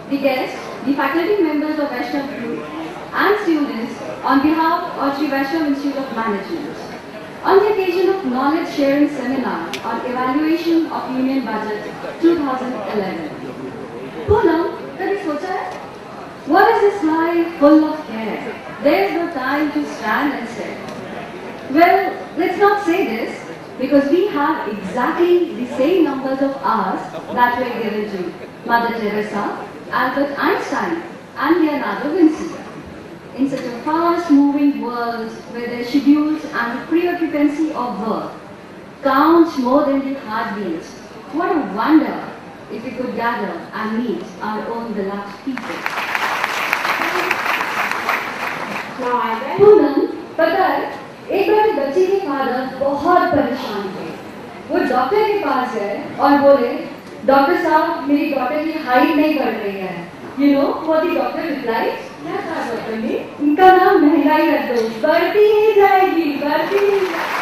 the guests, the faculty members of Vaishnav Group, and students on behalf of Sri Vaishnav Institute of Management, on the occasion of Knowledge Sharing Seminar on Evaluation of Union Budget 2011. Poonam, कभी सोचा है? What is this life full of care? There is no time to stand and stare. Well, let's not say this, because we have exactly the same numbers of hours that were given to Mother Teresa, Albert Einstein, and Leonardo da Vinci. In such a fast-moving world where their schedules and the preoccupancy of work count more than the heartbeats, what a wonder if we could gather and meet our own beloved people. Poonam, पता है, एक बार बच्ची के father बहुत परेशान थे। वो doctor के पास गए और बोले, डॉक्टर साहब, मेरी डॉटर की हाइट नहीं बढ़ रही है। You know what the doctor replied? क्या कहा डॉक्टर ने? इनका नाम महंगाई रख दो, बढ़ती ही जाएगी, बढ़ती ही जाएगी।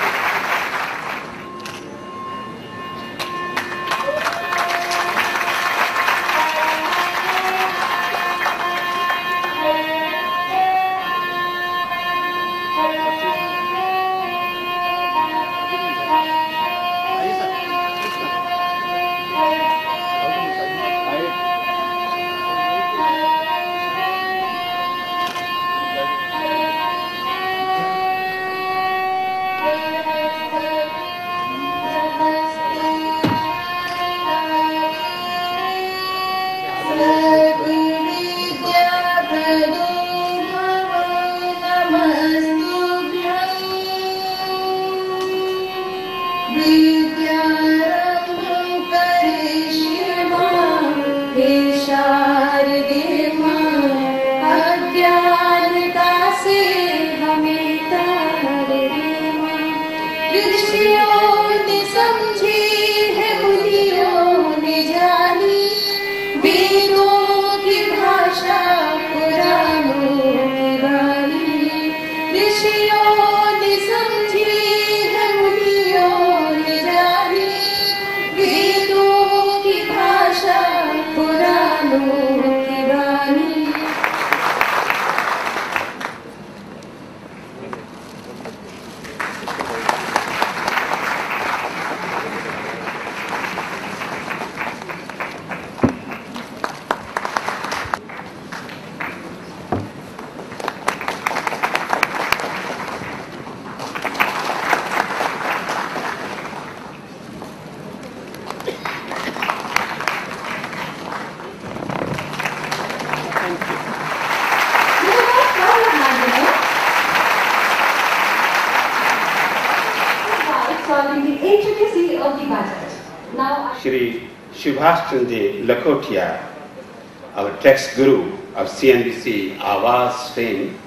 Our text guru of CNBC SVIM,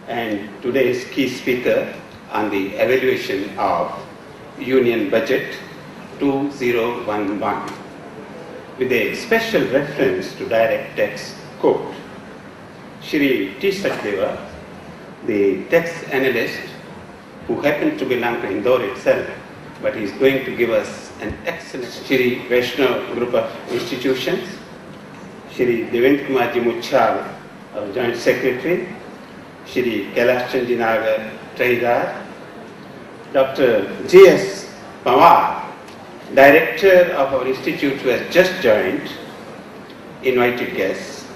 and today's key speaker on the evaluation of Union Budget 2011 with a special reference to direct text quote. Shri T. Sachdeva, the text analyst who happens to belong to Indore itself, but he is going to give us an excellent Shri Vaishnav Group of Institutions, Shri Devendra Kumar Ji Muchal, our Joint Secretary, Shri Kailash Chandji Nagar Trahidar, Dr. J.S. Pawar, Director of our institute who has just joined, invited guests,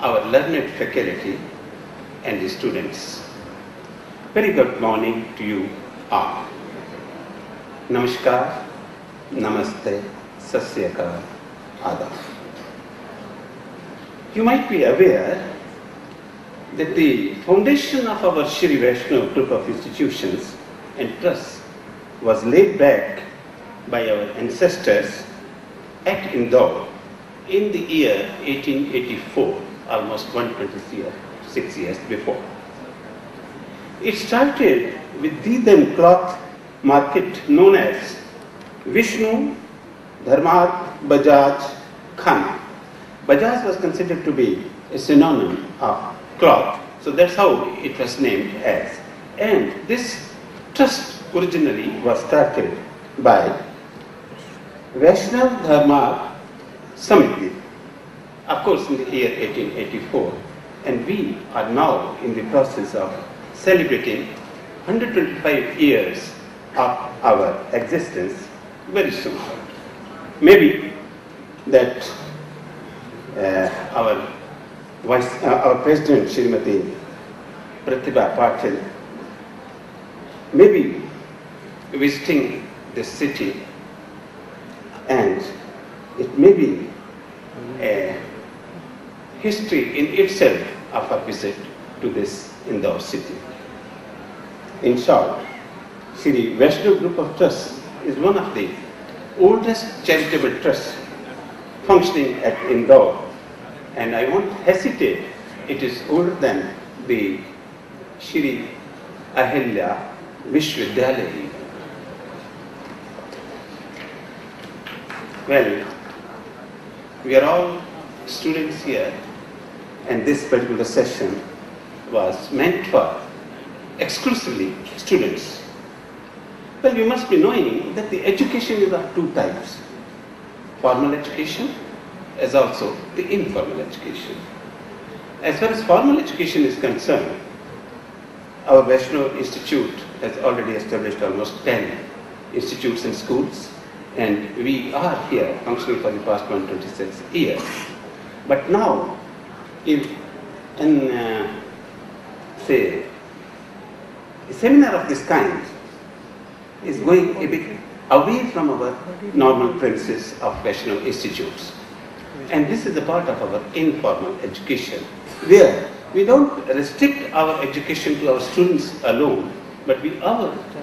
our learned faculty and the students. Very good morning to you all. Namaskar, Namaste, Sat Sri Akal, Adab. You might be aware that the foundation of our Shri Vaishnav Group of Institutions and Trusts was laid back by our ancestors at Indore in the year 1884, almost 126 years before. It started with the then cloth market known as Vishnu Dharmar Bajaj Khana. Bajaj was considered to be a synonym of cloth, so that's how it was named as. And this trust originally was started by Vaishnav Dharma Samiti, of course, in the year 1884, and we are now in the process of celebrating 125 years of our existence very soon. Maybe that our President, Srimati Pratibha Patil, may be visiting this city, and it may be a history in itself of a visit to this Indore city. In short, Shri Vaishnav Group of Trusts is one of the oldest charitable trusts functioning at Indore, and I won't hesitate, it is older than the Shri Ahilya Vishwavidyalaya. Well, we are all students here, and this particular session was meant for exclusively students. Well, you must be knowing that the education is of two types: formal education as also the informal education. As far as formal education is concerned, our Vaishnav Institute has already established almost 10 institutes and schools, and we are here functioning for the past 126 years. But now, say, a seminar of this kind is going a bit away from our normal premises of Vaishnav institutes. And this is a part of our informal education, where we don't restrict our education to our students alone, but we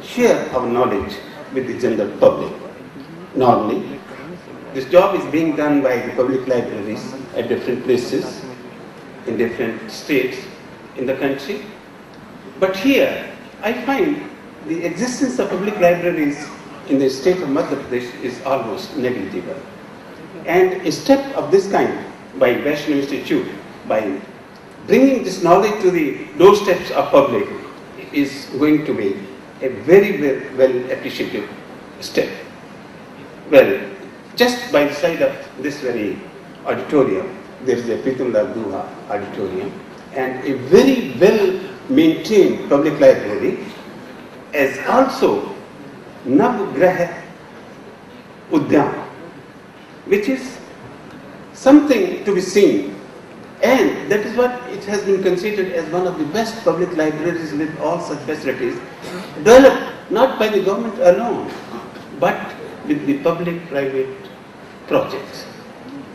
share our knowledge with the general public. Normally, this job is being done by the public libraries at different places, in different states in the country. But here, I find the existence of public libraries in the state of Madhya Pradesh is almost negligible. And a step of this kind by Vaishnav Institute, by bringing this knowledge to the doorsteps of public, is going to be a very, very well appreciated step. Well, just by the side of this very auditorium, there is a Pritamlal Duha auditorium, and a very well maintained public library, as also Navgraha Udyan, which is something to be seen, and that is what it has been considered as one of the best public libraries with all such facilities, developed not by the government alone, but with the public-private projects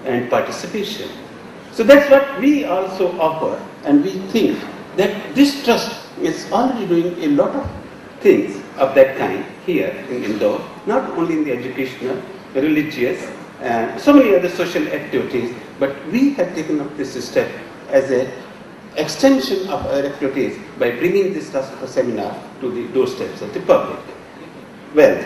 and participation. So that's what we also offer, and we think that this trust is already doing a lot of things of that kind here in Indore, not only in the educational, religious, and so many other social activities, but we have taken up this step as an extension of our activities by bringing this trust of a seminar to the doorsteps of the public. Well,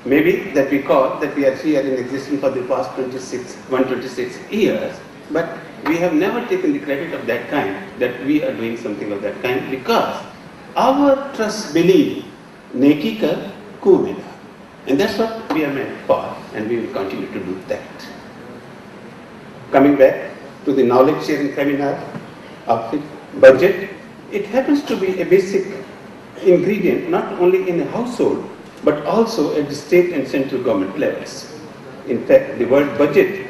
maybe that we call that we are here in existence for the past 126 years, but we have never taken the credit of that kind, that we are doing something of that kind, because our trust believe neki kar ko mila. And that's what we are meant for, and we will continue to do that. Coming back to the knowledge sharing seminar of the budget, it happens to be a basic ingredient not only in a household, but also at the state and central government levels. In fact, the word budget,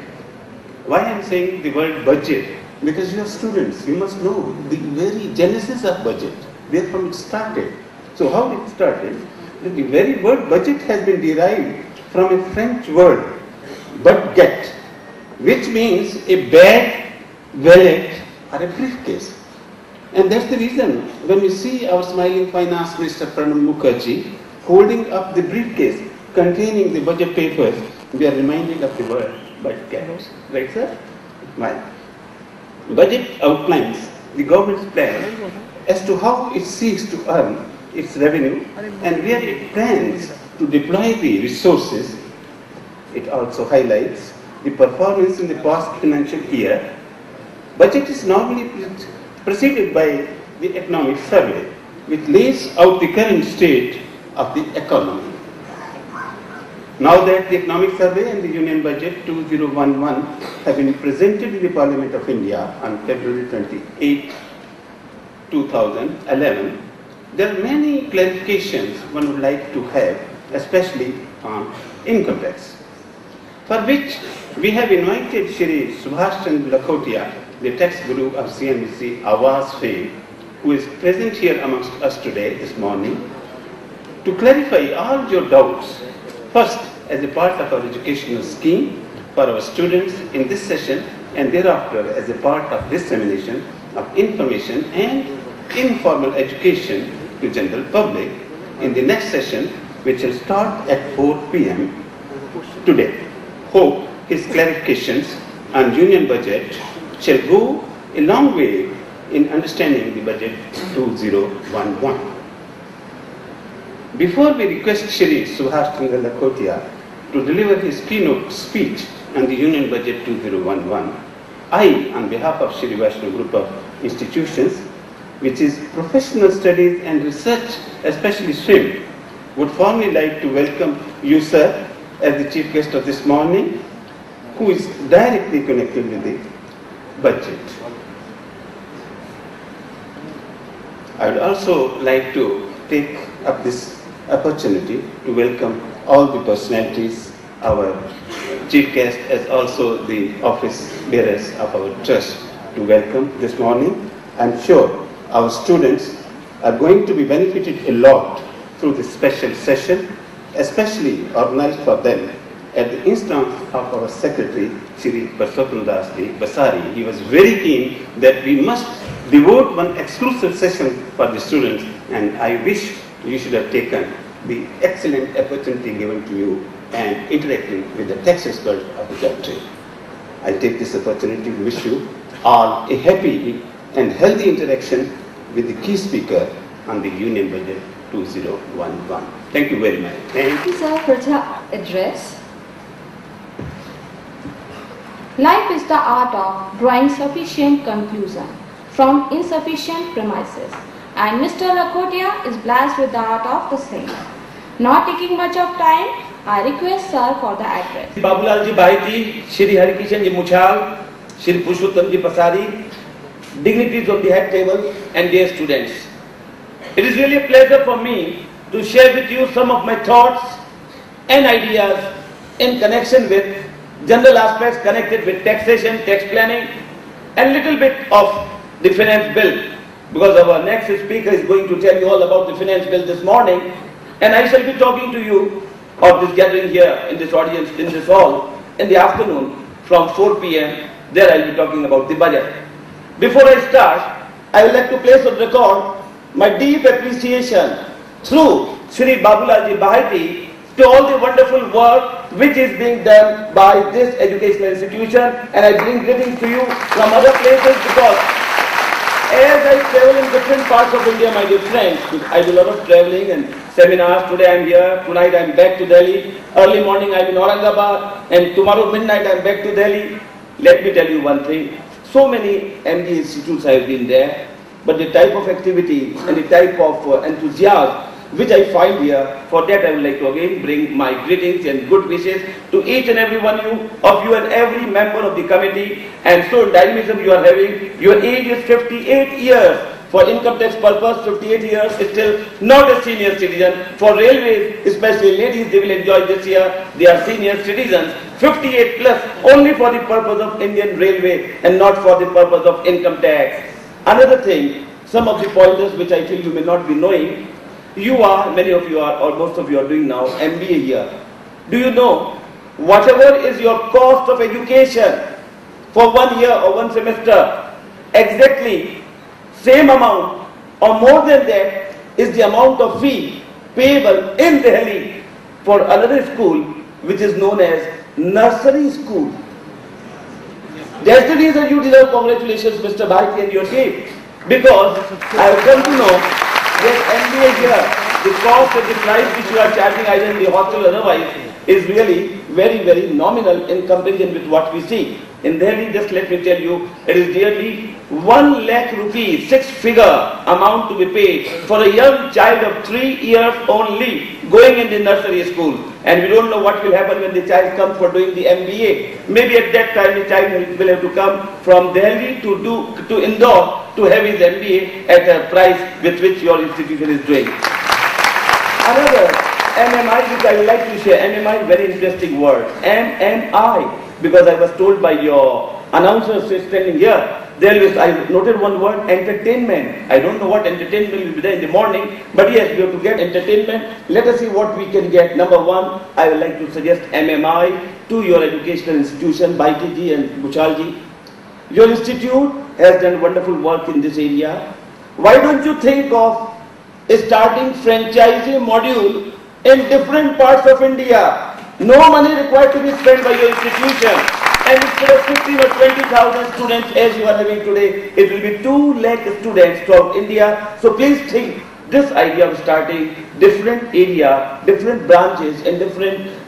why I am saying the word budget? Because you are students, you must know the very genesis of budget, where from it started. So how it started? The very word budget has been derived from a French word, budget, which means a bag, wallet, or a briefcase. And that's the reason when we see our smiling Finance Minister Pranab Mukherjee holding up the briefcase containing the budget papers, we are reminded of the word budget. Right, sir? Why? Budget outlines the government's plan as to how it seeks to earn its revenue and where it plans to deploy the resources. It also highlights the performance in the past financial year. Budget is normally preceded by the economic survey, which lays out the current state of the economy. Now that the Economic Survey and the Union Budget 2011 have been presented in the Parliament of India on February 28, 2011, there are many clarifications one would like to have, especially on income tax, for which we have invited Shri Subhash Chandra Lakhotia, the tax guru of CNBC SVIM, who is present here amongst us today, this morning, to clarify all your doubts, first as a part of our educational scheme for our students in this session, and thereafter as a part of dissemination of information and informal education to general public in the next session, which will start at 4 p.m. today. Hope his clarifications on union budget shall go a long way in understanding the budget 2011. Before we request Shri Subhash Chandra Lakhotia to deliver his keynote speech on the Union Budget 2011, I, on behalf of Shri Vaishnav Group of Institutions, which is Professional Studies and Research, especially SVIM, would formally like to welcome you, sir, as the chief guest of this morning, who is directly connected with the budget. I would also like to take up this opportunity to welcome all the personalities, our chief guest, as also the office bearers of our trust, to welcome this morning. I'm sure our students are going to be benefited a lot through this special session, especially organized for them at the instance of our secretary, Shri Purushottam Basari. He was very keen that we must devote one exclusive session for the students, and I wish you should have taken the excellent opportunity given to you and interacting with the tax experts of the country. I take this opportunity to wish you all a happy and healthy interaction with the key speaker on the Union Budget 2011. Thank you very much. Thank you, sir, for the address. Life is the art of drawing sufficient conclusion from insufficient premises, and Mr. Lakhotia is blessed with the art of the same. Not taking much of time, I request sir for the address. Babulal ji Baheti, Shri Harikishan ji Muchal, Shri Purushottam ji Basari, dignitaries of the head table, and dear students. It is really a pleasure for me to share with you some of my thoughts and ideas in connection with general aspects connected with taxation, tax planning, and little bit of the finance bill, because our next speaker is going to tell you all about the finance bill this morning, and I shall be talking to you of this gathering here in this audience, in this hall, in the afternoon from 4 p.m. There I will be talking about the budget. Before I start, I would like to place on record my deep appreciation through Shri Babulal ji Baheti to all the wonderful work which is being done by this educational institution, and I bring greetings to you from other places, because as I travel in different parts of India, my dear friends, I do a lot of traveling and seminars. Today I am here, tonight I am back to Delhi, early morning I am in Aurangabad, and tomorrow midnight I am back to Delhi. Let me tell you one thing, so many MD institutes I have been there, but the type of activity and the type of enthusiasm which I find here, for that I would like to again bring my greetings and good wishes to each and every one of you and every member of the committee. And so dynamism you are having, your age is 58 years. For income tax purpose, 58 years is still not a senior citizen. For railways, especially ladies, they will enjoy this year, they are senior citizens. 58 plus, only for the purpose of Indian Railway and not for the purpose of income tax. Another thing, some of the pointers which I feel you may not be knowing, you are, many of you are, or most of you are doing now, MBA here. Do you know, whatever is your cost of education for 1 year or 1 semester, exactly same amount or more than that is the amount of fee payable in Delhi for another school which is known as nursery school. That's the reason you deserve congratulations, Mr. Bharti and your team, because I have come to know that MBA here, the cost and the price which you are charging either in the hostel or otherwise is really very, very nominal in comparison with what we see. In Delhi, just let me tell you, it is nearly 1 lakh rupees, 6-figure amount to be paid for a young child of 3 years only going in the nursery school. And we don't know what will happen when the child comes for doing the MBA. Maybe at that time the child will have to come from Delhi to Indore to have his MBA at a price with which your institution is doing. Another MMI which I would like to share. MMI, very interesting word. MMI, because I was told by your announcers standing here, I noted one word, entertainment. I don't know what entertainment will be there in the morning, but yes, we have to get entertainment. Let us see what we can get. Number one, I would like to suggest MMI to your educational institution, Baiti and Muchalji. Your institute has done wonderful work in this area. Why don't you think of starting franchisee module in different parts of India? No money required to be spent by your institution. And instead of 15 or 20,000 students as you are having today, it will be 2 lakh students from India. So please think this idea of starting different area, different branches and different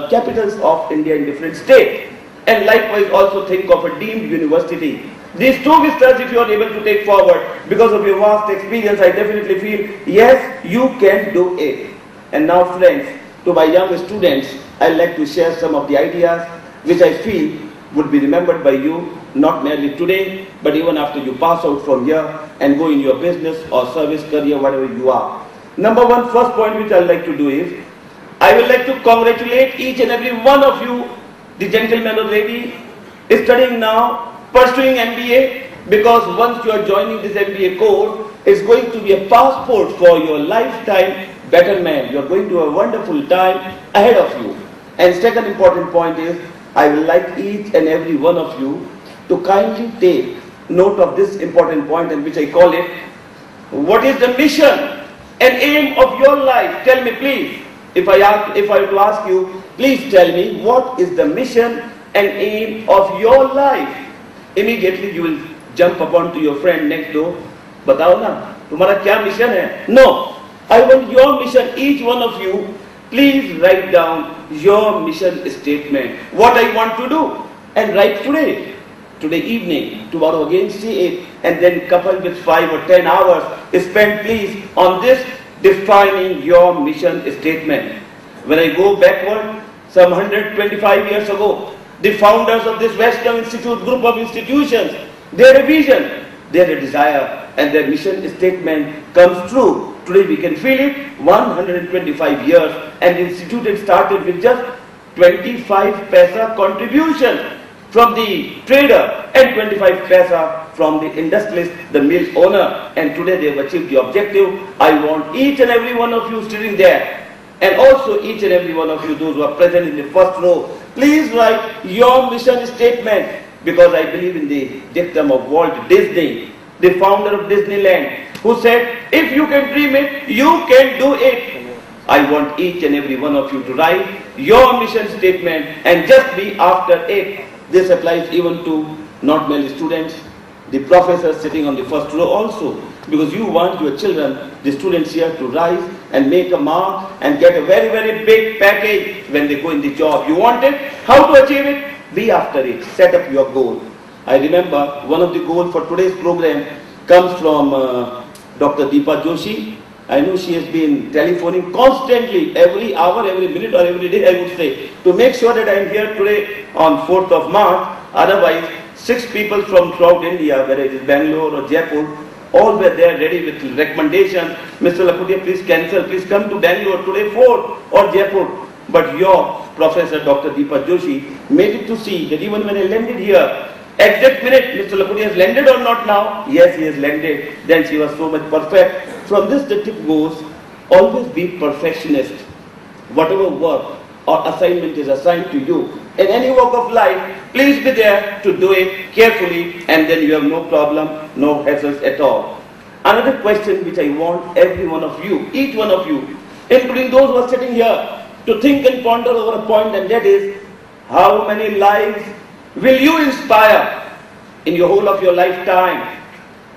capitals of India in different states. And likewise also think of a deemed university. These two vistas if you are able to take forward, because of your vast experience, I definitely feel, yes, you can do it. And now friends, to my young students, I'd like to share some of the ideas which I feel would be remembered by you, not merely today, but even after you pass out from here and go in your business or service career, whatever you are. Number one, first point which I'd like to do is, I would like to congratulate each and every one of you, the gentleman or lady, is studying now, pursuing MBA, because once you are joining this MBA course, it's going to be a passport for your lifetime betterment. You are going to have a wonderful time ahead of you. And second important point is, I would like each and every one of you to kindly take note of this important point, and which I call it, what is the mission and aim of your life? Tell me please, if I were to ask you, please tell me what is the mission and aim of your life. Immediately you will jump upon to your friend next door, batao na, tumhara kya mission hai? No, I want your mission, each one of you. Please write down your mission statement, what I want to do, and write today evening, tomorrow again see it, and then couple with 5 or 10 hours spend please on this, defining your mission statement. When I go backward, some 125 years ago, the founders of this Vaishnav Institute group of institutions, they had a vision, they had a desire, and their mission statement comes true. Today we can feel it, 125 years, and the institute had started with just 25 paisa contribution from the trader and 25 paisa from the industrialist, the mill owner, and today they have achieved the objective. I want each and every one of you sitting there, and also each and every one of you, those who are present in the first row, please write your mission statement, because I believe in the dictum of Walt Disney, the founder of Disneyland, who said, if you can dream it, you can do it. I want each and every one of you to write your mission statement and just be after it. This applies even to not merely students, the professors sitting on the first row also, because you want your children, the students here, to rise and make a mark and get a very, very big package when they go in the job. You want it? How to achieve it? Be after it. Set up your goal. I remember one of the goals for today's program comes from Dr. Deepa Joshi. I know she has been telephoning constantly, every hour, every minute or every day, I would say, to make sure that I am here today on 4th of March. Otherwise, 6 people from throughout India, whether it is Bangalore or Jaipur, all were there ready with recommendation. Mr. Lakhotia, please cancel, please come to Bangalore today, 4th or Jaipur. But your Professor Dr. Deepa Joshi made it to see that even when I landed here, exact minute, Mr. Lakhotia has landed or not now? Yes, he has landed. Then she was so much perfect. From this the tip goes, always be perfectionist. Whatever work or assignment is assigned to you, in any walk of life, please be there to do it carefully, and then you have no problem, no hassles at all. Another question which I want every one of you, each one of you, including those who are sitting here, to think and ponder over a point, and that is, how many lives will you inspire in your whole of your lifetime?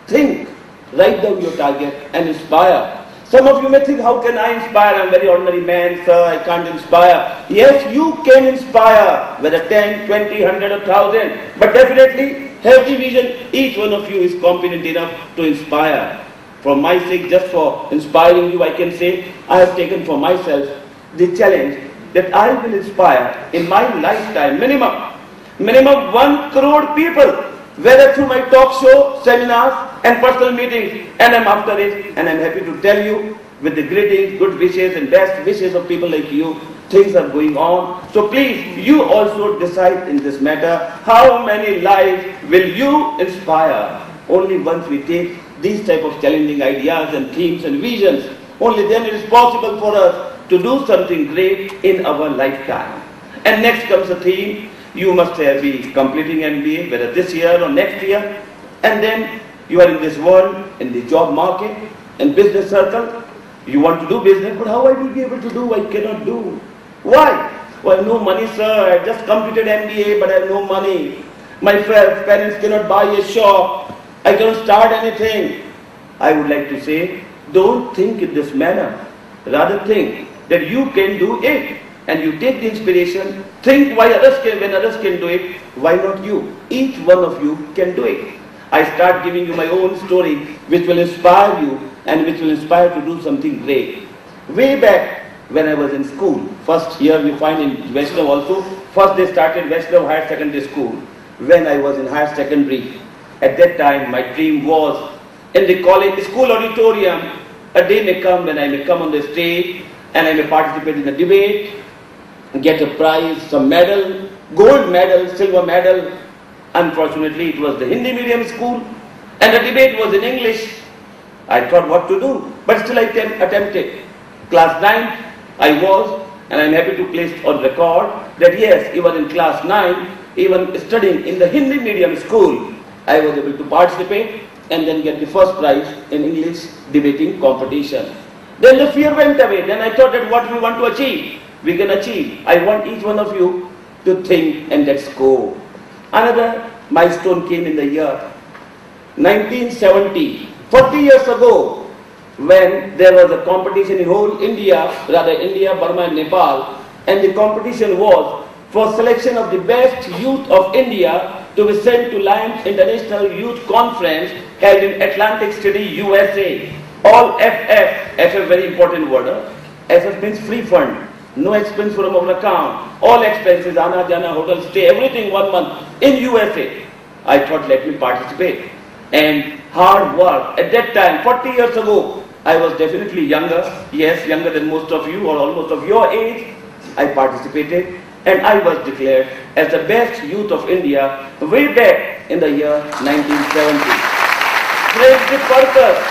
Think, write down your target and inspire. Some of you may think, how can I inspire? I'm a very ordinary man, sir, I can't inspire. Yes, you can inspire, whether 10, 20, 100 or 1,000. But definitely, have the vision. Each one of you is competent enough to inspire. For my sake, just for inspiring you, I can say, I have taken for myself the challenge that I will inspire in my lifetime, minimum 1 crore people, whether through my talk show, seminars and personal meetings, and I'm after it, and I'm happy to tell you with the greetings, good wishes and best wishes of people like you, things are going on. So please, you also decide in this matter, how many lives will you inspire? Only once we take these type of challenging ideas and themes and visions, only then it is possible for us to do something great in our lifetime. And next comes the theme, you must be completing MBA, whether this year or next year, and then you are in this world, in the job market, in business circle, you want to do business, but how I will be able to do? I cannot do. Why? Well, no money, sir. I just completed MBA, but I have no money. My parents cannot buy a shop. I cannot start anything. I would like to say, don't think in this manner. Rather think that you can do it. And you take the inspiration, think why others can, when others can do it, why not you? Each one of you can do it. I start giving you my own story, which will inspire you and which will inspire to do something great. Way back when I was in school, first here we find in Vaishnav also, first they started Vaishnav Higher Secondary School. When I was in higher secondary, at that time my dream was in the college, school auditorium, a day may come when I may come on the stage and I may participate in a debate, get a prize, some medal, gold medal, silver medal. Unfortunately, it was the Hindi medium school and the debate was in English. I thought what to do, but still I attempted. Class 9, I was, and I am happy to place on record that yes, even in class 9, even studying in the Hindi medium school, I was able to participate and then get the first prize in English debating competition. Then the fear went away. Then I thought that what we want to achieve, we can achieve. I want each one of you to think and let's go. Another milestone came in the year 1970, 40 years ago, when there was a competition in whole India, rather India, Burma and Nepal, and the competition was for selection of the best youth of India to be sent to Lions International Youth Conference held in Atlantic City, USA. All FF very important word, FF means free fund. No expense from our account. All expenses, Ana, Jana, hotel stay, everything 1 month in USA. I thought let me participate. And hard work. At that time, 40 years ago, I was definitely younger. Yes, younger than most of you or almost of your age. I participated and I was declared as the best youth of India way back in the year 1970. Friends, the purpose.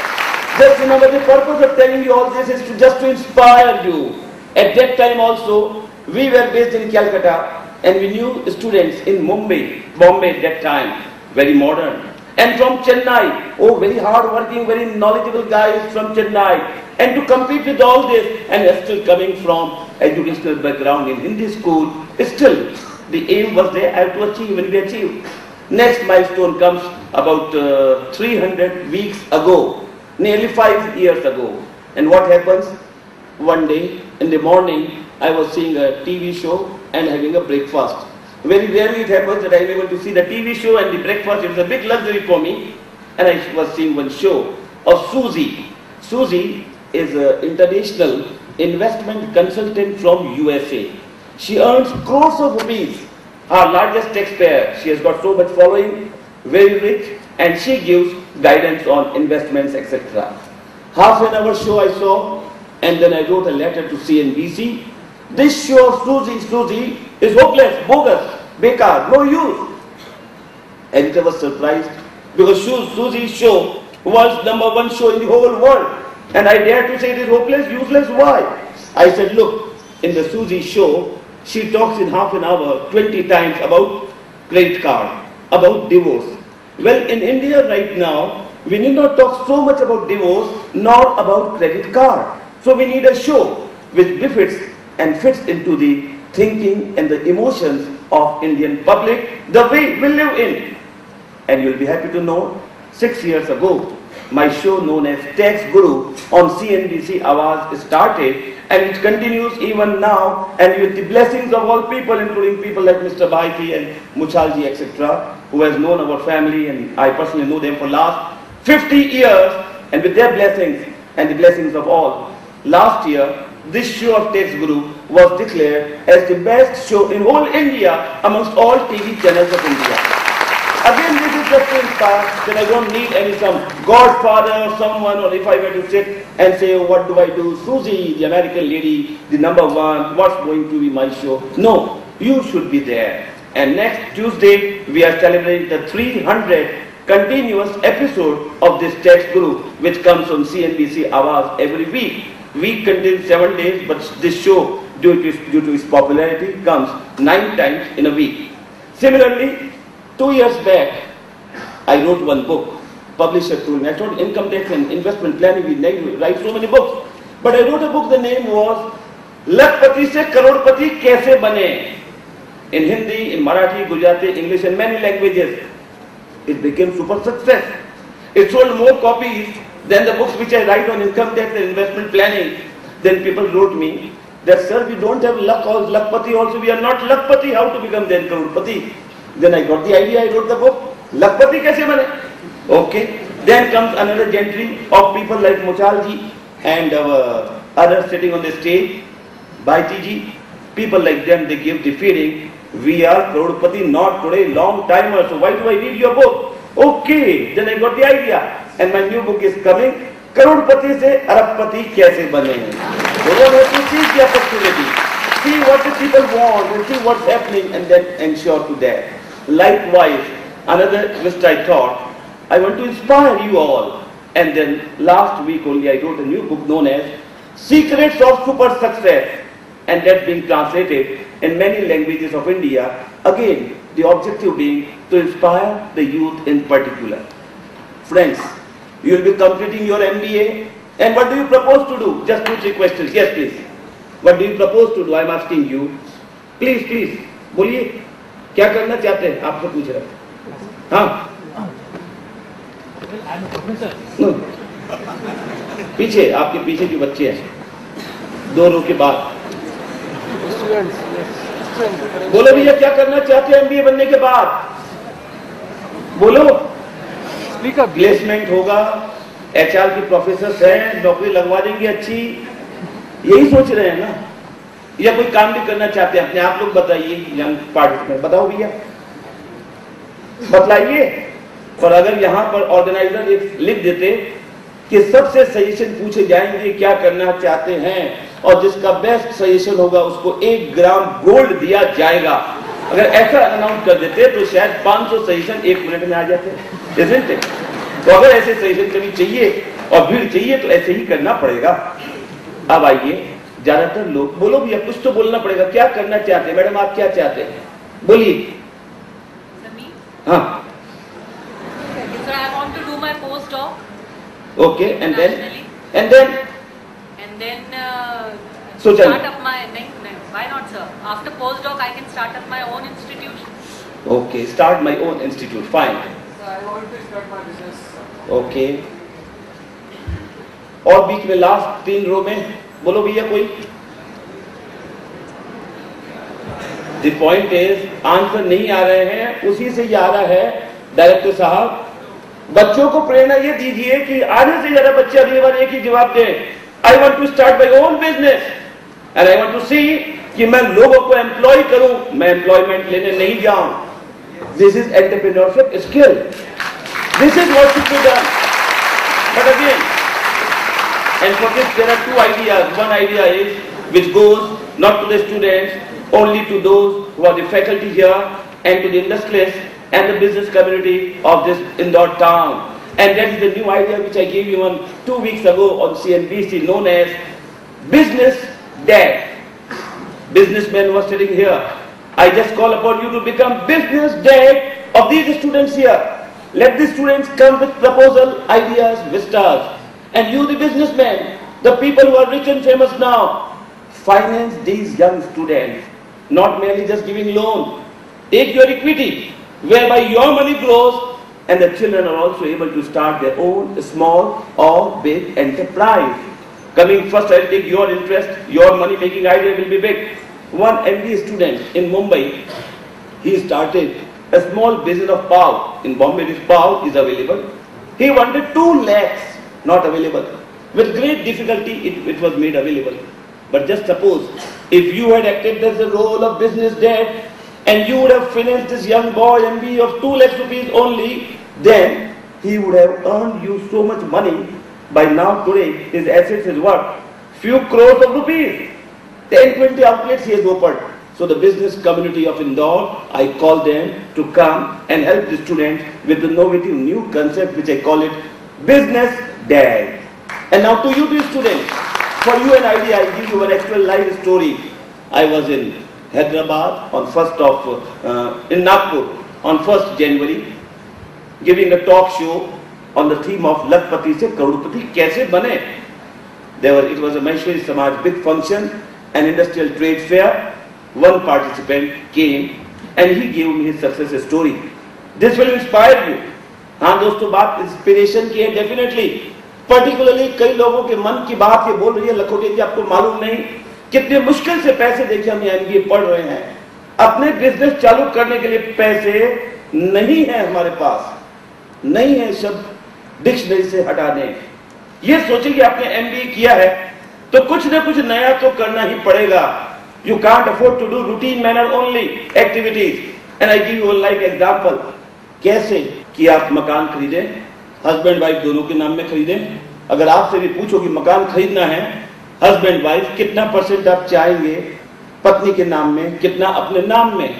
Just remember the purpose of telling you all this is just to inspire you. At that time also, we were based in Calcutta and we knew students in Bombay at that time, very modern. And from Chennai, oh very hard working, very knowledgeable guys from Chennai. And to compete with all this, and still coming from educational background in Hindi school, still the aim was there, I have to achieve, and we achieved. Next milestone comes about 300 weeks ago, nearly 5 years ago. And what happens? One day in the morning, I was seeing a TV show and having a breakfast. Very rarely it happens that I am able to see the TV show and the breakfast. It was a big luxury for me. And I was seeing one show of Susie. Susie is an international investment consultant from USA. She earns crores of rupees. Our largest taxpayer. She has got so much following, very rich, and she gives guidance on investments, etc. Half an hour show I saw. And then I wrote a letter to CNBC. This show of Susie is hopeless, bogus, bekar, no use. Editor was surprised because Susie's show was #1 show in the whole world. And I dare to say it is hopeless, useless, why? I said, look, in the Susie show, she talks in half an hour 20 times about credit card, about divorce. Well, in India right now, we need not talk so much about divorce nor about credit card. So we need a show which befits and fits into the thinking and the emotions of Indian public, the way we live in. And you'll be happy to know, 6 years ago, my show known as Tax Guru on CNBC Awaz started and it continues even now, and with the blessings of all people, including people like Mr. Bhaiti and Muchalji, etc., who has known our family, and I personally know them for last 50 years, and with their blessings and the blessings of all. Last year, this show of Text Guru was declared as the best show in whole India amongst all TV channels of India. Again, this is just to inspire that I don't need any some godfather or someone, or if I were to sit and say, oh, what do I do? Susie, the American lady, the #1, what's going to be my show? No, you should be there. And next Tuesday, we are celebrating the 300 continuous episode of this Text Guru, which comes on CNBC Awaaz every week. Week contains 7 days, but this show, due to its popularity, comes 9 times in a week. Similarly, 2 years back, I wrote one book. Publisher told me, I told income tax and investment planning, we write so many books. But I wrote a book, the name was Lakpati se Karodpati Kaise Bane? In Hindi, in Marathi, Gujarati, English, and many languages. It became super success. It sold more copies than the books which I write on income tax and investment planning. Then people wrote me that, sir, we don't have luck or Lakpati also. We are not Lakpati. How to become then Karodpati? Then I got the idea. I wrote the book. Lakpati kaise bane? Okay. Then comes another gentry of people like Muchalji and others sitting on the stage. Bhaiti ji. People like them, they give the feeling, we are Karodpati, not today, long timer. So why do I read your book? Okay. Then I got the idea. And my new book is coming. Karodpati se Arabpati kaise bane? So one has to seize the opportunity. See what the people want and see what's happening and then ensure to that. Likewise, another twist I thought, I want to inspire you all. And then last week only I wrote a new book known as Secrets of Super Success. And that's being translated in many languages of India. Again, the objective being to inspire the youth in particular. Friends, you will be completing your MBA. And what do you propose to do? Just 2-3 questions. Yes, please. What do you propose to do? I am asking you. Please. बोलिए क्या करना चाहते हैं आपसे पूछ रहा हूं हाँ पीछे आपके पीछे जो बच्चे हैं 2 रो के बाद बोलो भैया क्या करना चाहते हैं एमबीए बनने के बाद बोलो प्लेसमेंट होगा एचआर के प्रोफेसर हैं नौकरी लगवा देंगे अच्छी यही सोच रहे हैं ना या कोई काम भी करना चाहते हैं अपने आप लोग बताइए यंग पार्टिसिपेंट बताओ भैया बतलाइए और अगर यहां पर ऑर्गेनाइजर लिख देते कि सबसे सजेशन पूछे जाएंगे क्या करना चाहते हैं और जिसका बेस्ट सजेशन होगा उसको 1 ग्राम गोल्ड दिया जाएगा अगर ऐसा अनाउंस कर देते तो शायद 500 सजेशन 1 मिनट में आ जाते isn't it? तो अगर ऐसे सजेशन कभी चाहिए और भीड़ चाहिए तो ऐसे ही करना पड़ेगा अब आइए ज्यादातर लोग बोलो भैया कुछ तो बोलना पड़ेगा क्या करना चाहते हैं मैडम आप क्या चाहते हैं बोलिए हाँ So I want to do my postdoc. Okay, and then start up my why not, sir? After postdoc, I can start up my own institution. Okay, start my own institute. Fine. So I want to start my business. Okay. और बीच में last 3 रो में बोलो भैया कोई The point is answer नहीं आ रहे हैं उसी से ये आ रहा है डायरेक्टर साहब बच्चों को प्रेरणा ये दीजिए कि आधे से ज्यादा बच्चे अगली बार एक ही जवाब दें I want to start my own business and I want to see कि मैं लोगों को एम्प्लॉय करूं मैं एम्प्लॉयमेंट लेने नहीं जाऊं this is entrepreneurship skill this is what should be done but again and for this there are 2 ideas one idea is which goes not to the students only to those who are the faculty here and to the industrialists and the business community of this Indore town. And that is the new idea which I gave you 2 weeks ago on CNBC known as Business Dad. Businessmen who are sitting here. I just call upon you to become business dad of these students here. Let the students come with proposal, ideas, vistas. And you the businessmen, the people who are rich and famous now, finance these young students. Not merely just giving loan. Take your equity. Whereby your money grows and the children are also able to start their own small or big enterprise. Coming first, I'll take your interest, your money-making idea will be big. One MBA student in Mumbai, he started a small business of pav. In Bombay, this pav is available. He wanted 2 lakhs, not available. With great difficulty, it was made available. But just suppose, if you had acted as the role of business dad, and you would have financed this young boy MBA of 2 lakhs rupees only, then he would have earned you so much money. By now today, his assets is what? Few crores of rupees. 10-20 outlets he has opened. So the business community of Indore, I call them to come and help the students with the innovative new concept which I call it Business Dad. And now to you, the students, for you an idea, I give you an actual life story. I was in Hyderabad on in Nagpur on 1st January, giving a talk show on the theme of Lakpati se Karorpati kaise bane. It was a Maheshwari Samaj big function, an industrial trade fair. One participant came and he gave me his success story. This will inspire you. हाँ दोस्तों, बात inspiration की है definitely. Particularly कई लोगों के मन की बात ये बोल रही है, लखोटिया जी आपको मालूम नहीं कितने मुश्किल से पैसे देखिए हम एमबीए पढ़ रहे हैं. अपने बिजनेस चालू करने के लिए पैसे नहीं है हमारे पास, नहीं है, शब्द डिक्शनरी से हटा दें. ये सोचिए कि आपने एमबीए किया है तो कुछ ना कुछ नया तो करना ही पड़ेगा. You can't afford to do routine manner only activities. And I give you a life example. कैसे कि आप मकान खरीदें, हस्बैंड वाइफ दोनों के नाम में खरीदें. अगर आपसे भी पूछो कि मकान खरीदना है, हस्बैंड वाइफ कितना % आप चाहेंगे पत्नी के नाम में, कितना अपने नाम में,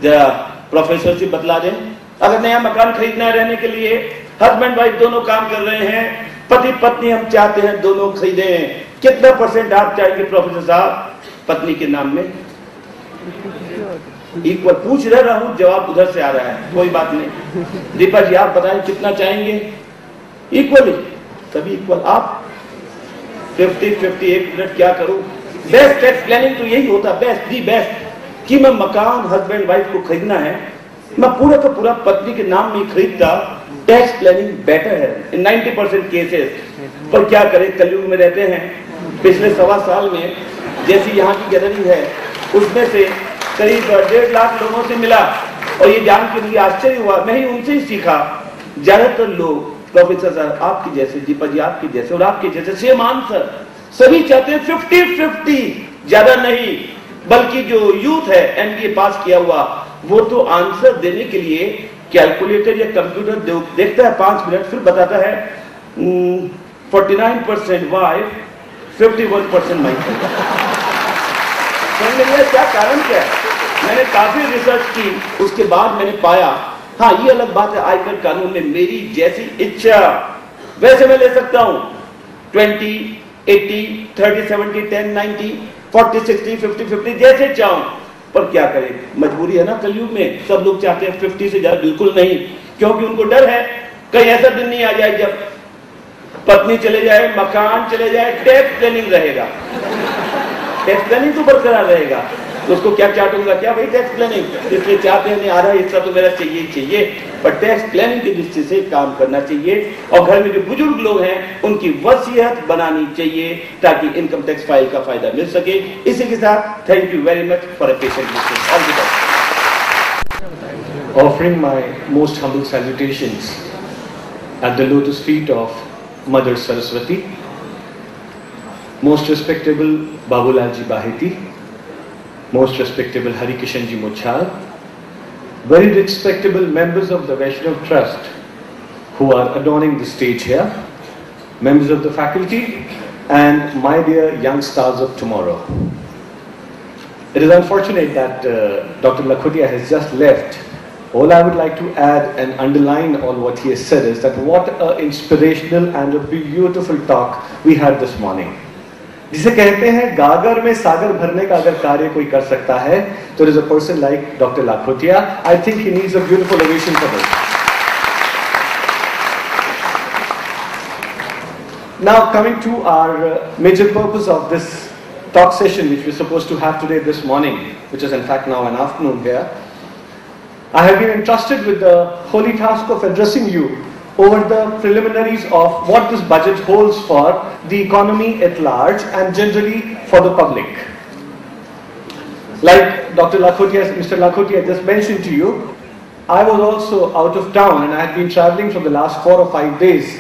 जरा प्रोफेसर से बतला दें. अगर नया मकान खरीदना है रहने के लिए, हस्बैंड वाइफ दोनों काम कर रहे हैं, पति पत्नी हम चाहते हैं दोनों खरीदें, कितना % आप चाहेंगे प्रोफेसर साहब पत्नी के नाम में? इक्वल पूछ रहा हूं, जवाब उधर से आ रहा है, कोई बात नहीं. दीपा जी आप बताएं कितना चाहेंगे? इक्वली, सभी इक्वल. आप 50-50. एक मिनट क्या करूं? बेस्ट टैक्स प्लानिंग तो यही होता, बेस्ट दी बेस्ट, कि मैं मकान हस्बैंड वाइफ को खरीदना है, मैं पूरा का पूरा पत्नी के नाम में खरीदता. टैक्स प्लानिंग बेटर है इन 90% केसेस. पर क्या करें, कलयुग में रहते हैं. पिछले 1.25 साल में जैसी यहाँ की गैलरी है उसमें से करीब 1.5 लाख लोगों से मिला और ये जान के मुझे आश्चर्य हुआ, मैं ही उनसे ही सीखा. ज्यादातर लोग प्रोफेसर साहब आपकी जैसे, दीपा जी आपकी जैसे और आपके जैसे सेम आंसर. सभी चाहते हैं 50-50, ज्यादा नहीं. बल्कि जो यूथ है एमबीए पास किया हुआ वो तो आंसर देने के लिए कैलकुलेटर या कंप्यूटर देखता है 5 मिनट, फिर बताता है 49% वाइफ 51% माइक. क्या कारण क्या है? मैंने काफी रिसर्च की, उसके बाद मैंने पाया हाँ ये अलग बात है, आयकर कानून में मेरी जैसी इच्छा वैसे मैं ले सकता हूं 20, 80, 30, 70, 10, 90, 40, 60, 50, 50 जैसे चाहूं. पर क्या करें, मजबूरी है ना. कलयुग में सब लोग चाहते हैं 50 से ज्यादा बिल्कुल नहीं, क्योंकि उनको डर है कहीं ऐसा दिन नहीं आ जाए जब पत्नी चले जाए, मकान चले जाए, टैक्स प्लानिंग रहेगा. टैक्स प्लानिंग तो बरकरार रहेगा तो उसको क्या चाटूंगा, क्या भाई टैक्स प्लानिंग, इसलिए चाहते हैं नहीं आधा हिस्सा तो मेरा चाहिए. पर टैक्स प्लानिंग की दृष्टि से काम करना चाहिए और घर में जो बुजुर्ग लोग हैं उनकी वसीयत बनानी चाहिए ताकि इनकम टैक्स फाइल का फायदा मिल सके. इसी के साथ thank you very much for a patient listening. All the best. Offering my most humble salutations at the lotus feet of Mother Saraswati, most respectable Babulal ji Baheti, most respectable Hari Kishan ji Muchal, very respectable members of the Vaishnav Trust who are adorning the stage here, members of the faculty and my dear young stars of tomorrow. It is unfortunate that Dr. Lakhotia has just left. All I would like to add and underline all what he has said is that what an inspirational and a beautiful talk we had this morning. जिसे कहते हैं गागर में सागर भरने का अगर कार्य कोई कर सकता है तो it is a person like Dr. Lakhotia. I think he needs a beautiful ovation for this. Now coming to our major purpose of this talk session which we're supposed to have today this morning, which is in fact now an afternoon here. I have been entrusted with the holy task of addressing you over the preliminaries of what this budget holds for the economy at large and generally for the public. Like Mr. Lakhotia just mentioned to you, I was also out of town and I had been traveling for the last 4 or 5 days,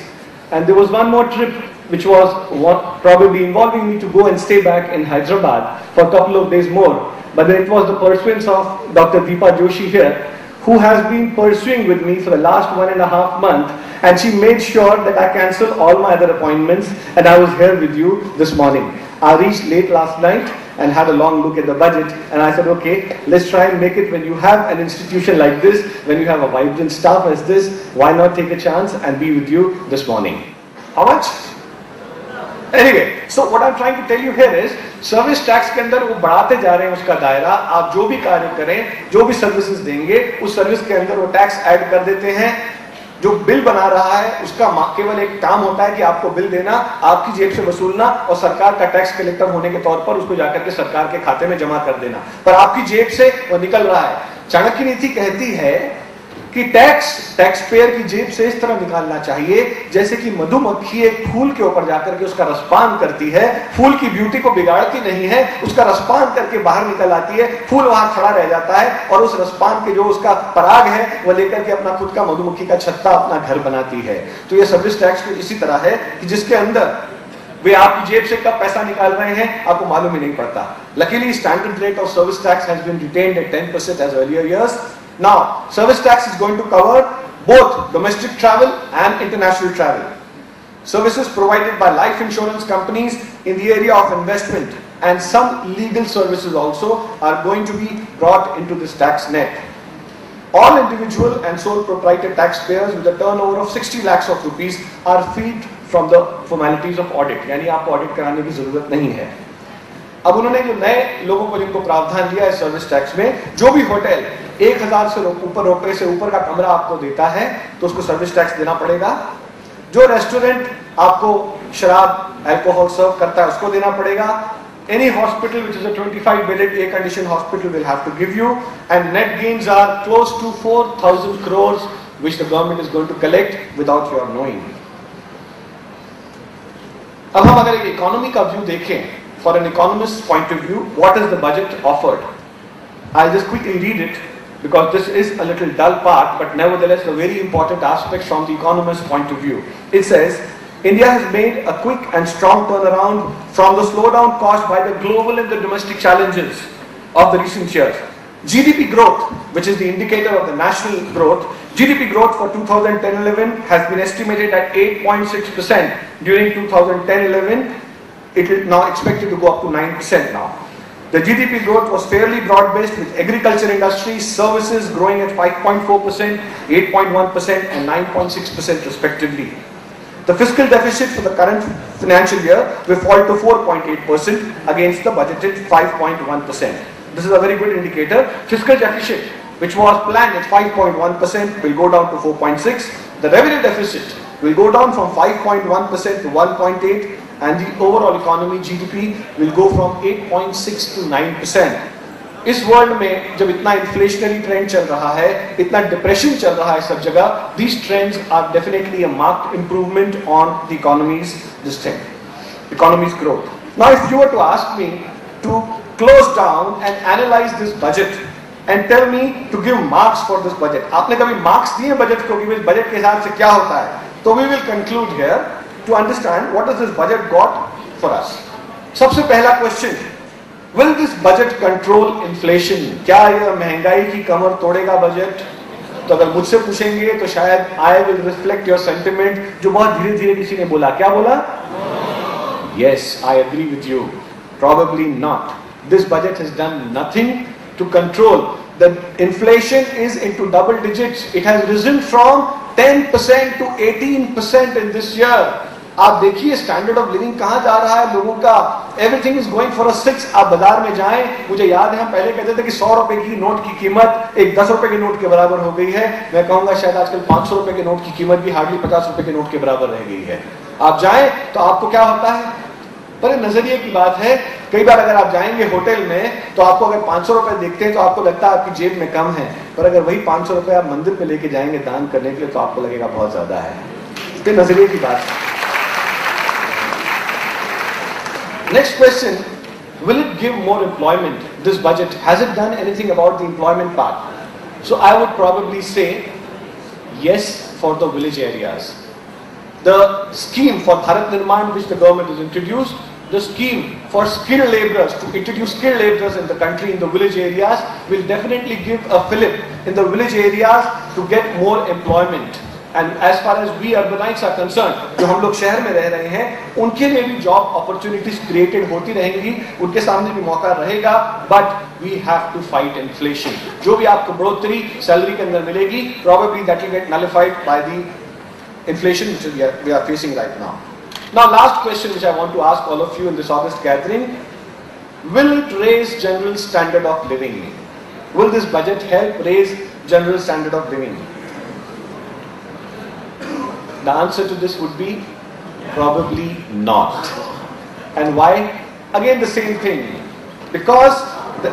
and there was one more trip which was probably involving me to go and stay back in Hyderabad for a couple of days more. But then it was the pursuance of Dr. Deepa Joshi here, who has been pursuing with me for the last 1.5 months, and she made sure that I cancelled all my other appointments and I was here with you this morning. I reached late last night and had a long look at the budget, and I said, okay, let's try and make it. When you have an institution like this, when you have a vibrant staff as this, why not take a chance and be with you this morning? How much? Anyway, so what I'm trying to tell you here is, service tax के अंदर वो बढ़ाते जा रहे हैं उसका दायरा. आप जो भी कार्य करें, जो भी सर्विसेज देंगे, उस सर्विस के अंदर वो टैक्स ऐड कर देते हैं. जो बिल बना रहा है उसका केवल एक काम होता है कि आपको बिल देना, आपकी जेब से वसूलना और सरकार का टैक्स कलेक्टर होने के तौर पर उसको जाकर के सरकार के खाते में जमा कर देना. पर आपकी जेब से वो निकल रहा है. चाणक्य नीति कहती है कि टैक्स पेयर की जेब से इस तरह निकालना चाहिए जैसे कि मधुमक्खी एक फूल के ऊपर जाकर के उसका रसपान करती है, फूल की ब्यूटी को बिगाड़ती नहीं है, उसका रसपान करके बाहर निकल आती है, फूल वहां खड़ा रह जाता है और उस रसपान के जो उसका पराग है वो लेकर के अपना खुद का मधुमक्खी का छत्ता अपना घर बनाती है. तो ये सर्विस टैक्स कुछ इसी तरह है कि जिसके अंदर वे आपकी जेब से कब पैसा निकाल रहे हैं आपको मालूम ही नहीं पड़ता. Luckily, standard rate of service tax has been retained at 10% as earlier years. Now, service tax is going to cover both domestic travel and international travel. Services provided by life insurance companies in the area of investment and some legal services also are going to be brought into this tax net. All individual and sole proprietor taxpayers with a turnover of 60 lakhs of rupees are freed from the formalities of audit. यानी आपको audit कराने की जरूरत नहीं है. अब उन्होंने जो नए लोगों को जिनको प्रावधान दिया है सर्विस टैक्स में, जो भी होटल 1000 से ऊपर रुपए से ऊपर का कमरा आपको देता है तो उसको सर्विस टैक्स देना पड़ेगा. जो रेस्टोरेंट आपको शराब अल्कोहल सर्व करता है उसको देना पड़ेगा. Any hospital which is a 25-bedded air-conditioned hospital will have to give you, and net gains are close to 4,000 crores which the government is going to collect without your knowing. अब हम अगर एक economy का view देखें, for an economist's point of view, what is the budget offered? I'll just quickly read it because this is a little dull part, but nevertheless a very important aspect from the economist's point of view. It says, India has made a quick and strong turnaround from the slowdown caused by the global and the domestic challenges of the recent years. GDP growth, which is the indicator of the national growth, GDP growth for 2010-11 has been estimated at 8.6% during 2010-11. It is now expected to go up to 9% now. The GDP growth was fairly broad-based with agriculture industry, services growing at 5.4%, 8.1% and 9.6% respectively. The fiscal deficit for the current financial year will fall to 4.8% against the budgeted 5.1%. This is a very good indicator. Fiscal deficit, which was planned at 5.1%, will go down to 4.6%. The revenue deficit will go down from 5.1% to 1.8%. And the overall economy GDP will go from 8.6 to 9%. इस world में जब इतना inflationary trend चल रहा है, इतना depression चल रहा है सब जगह, these trends are definitely a marked improvement on the economy's growth. Now, if you were to ask me to close down and analyze this budget and tell me to give marks for this budget, आपने कभी marks दिए budget को कि इस budget के हिसाब से क्या होता है? तो we will conclude here to understand what does this budget got for us. सबसे पहला question, will this budget control inflation? क्या यह महंगाई की कमर तोड़ेगा बजट? तो अगर मुझसे पूछेंगे तो शायद I will reflect your sentiment, जो बहुत धीरे धीरे किसी ने बोला. क्या बोला? Yes, I agree with you. Probably not. This budget has done nothing to control. The inflation is into double digits. It has risen from 10% to 18% in this year. आप देखिए स्टैंडर्ड ऑफ लिविंग कहां जा रहा है लोगों का. Everything is going for a 6. आप बाजार में जाएं, मुझे याद है हम पहले कहते थे कि 100 रुपए की नोट की कीमत एक 10 रुपए के नोट के बराबर हो गई है. मैं कहूंगा शायद आजकल 500 रुपए के नोट की कीमत भी हार्डली 50 रुपए के नोट के बराबर रह गई है. आप जाएं तो आपको क्या होता है, पर ये नजरिए की बात है। कई बार अगर आप जाएंगे होटल में तो आपको अगर 500 रुपए दिखते हैं तो आपको लगता है आपकी जेब में कम है, पर अगर वही 500 रुपए आप मंदिर पे लेके जाएंगे दान करने के लिए तो आपको लगेगा बहुत ज्यादा है। इसके नजरिए की बात है। Next question, will it give more employment? This budget, has it done anything about the employment part? So I would probably say yes for the village areas. The scheme for Bharat Nirman which the government has introduced, the scheme for skilled laborers, to introduce skilled laborers in the country in the village areas will definitely give a fillip in the village areas to get more employment. And as far as we urbanites are concerned, जो हम लोग शहर में रह रहे हैं, उनके लिए भी जॉब अपॉर्चुनिटीज क्रिएटेड होती रहेंगी, उनके सामने भी मौका रहेगा, but we have to fight inflation. जो भी आपको बढ़ोतरी सैलरी के अंदर मिलेगी, probably that will get nullified by the inflation which we are facing right now. Now, last question which I want to ask all of you in this August gathering: will it raise general standard of living? Will this budget help raise general standard of living? The answer to this would be probably not. And why? Again the same thing. Because the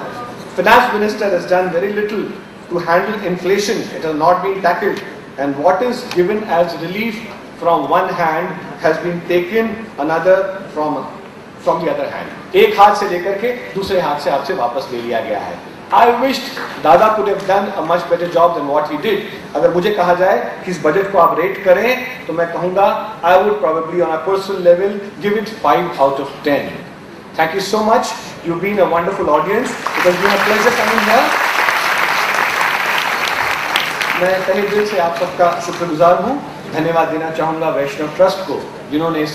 finance minister has done very little to handle inflation. It has not been tackled. And what is given as relief from one hand has been taken another from the other hand. एक हाथ से लेकर के दूसरे हाथ से आपसे वापस ले लिया गया है. I wished Dada could have done a much better job than what he did. अगर मुझे कहा जाए कि इस बजट को आप रेट करें तो मैं कहूँगा I would probably on a personal level give it 5 out of 10. Thank you so much. You've been a wonderful audience. It has been a pleasure coming here. मैं तहे दिल से आप सबका शुक्रगुजार हूँ. धन्यवाद देना चाहूँगा वैष्णव ट्रस्ट को जिन्होंने इस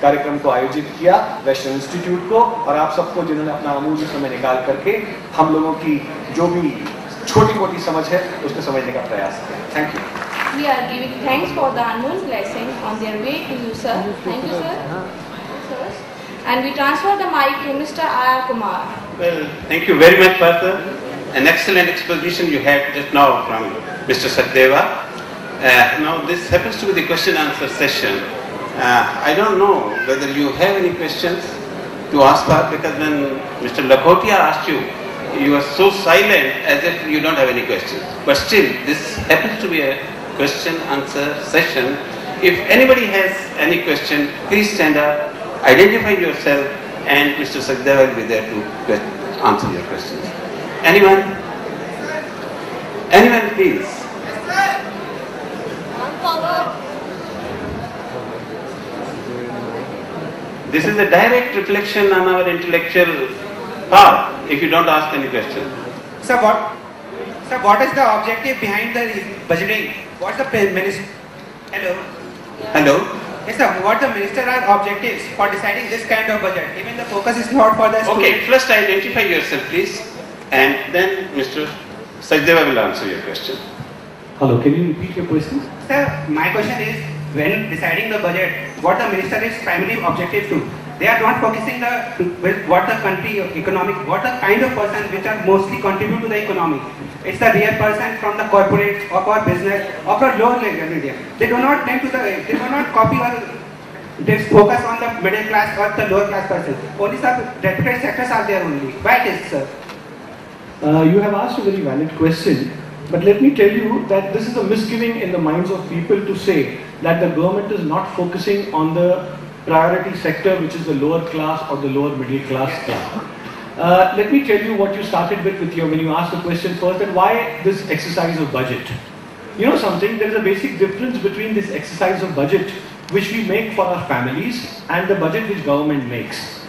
कार्यक्रम को आयोजित किया, वैष्णव इंस्टीट्यूट को, और आप सबको जिन्होंने अपना अमूल्य समय निकाल करके हम लोगों की जो भी छोटी मोटी समझ है उसको समझने का प्रयास किया. Thank you. We are giving thanks for the unknown blessing on their way to you, sir. Thank you, sir. Sir. And we transfer the mic to Mr. Aya Kumar. Well, thank you very much, Pastor. An excellent exposition you had just now from Mr. Sachdeva. Now this happens to be the question-answer session. I don't know whether you have any questions to ask her, because when Mr. Lakhotia asked you, you were so silent as if you don't have any questions. But still, this happens to be a question-answer session. If anybody has any question, please stand up, identify yourself, and Mr. Sachdeva will be there to answer your questions. Anyone? Anyone, please? This is a direct reflection on our intellectual path if you don't ask any question. Sir, what is the objective behind the budgeting? What's the minister? Hello? Hello? Yes, sir. What the minister are objectives for deciding this kind of budget? Even the focus is not for the student. Okay, first identify yourself, please, and then Mr. Sachdeva will answer your question. Hello, can you repeat your question? Sir, my question is, when deciding the budget, what the minister is primary objective to? They are not focusing what the country economic, what the kind of person which are mostly contribute to the economy. It's the real person from the corporate or for business or for lower level media. They do not copy or they focus on the middle class or the lower class person. Only some reputed sectors are there only. Why it is, sir? You have asked a very valid question, but let me tell you that this is a misgiving in the minds of people to say that the government is not focusing on the priority sector, which is the lower class or the lower middle class club. Let me tell you what you started with when you asked the question first, that why this exercise of budget. You know something, there is a basic difference between this exercise of budget which we make for our families and the budget which government makes.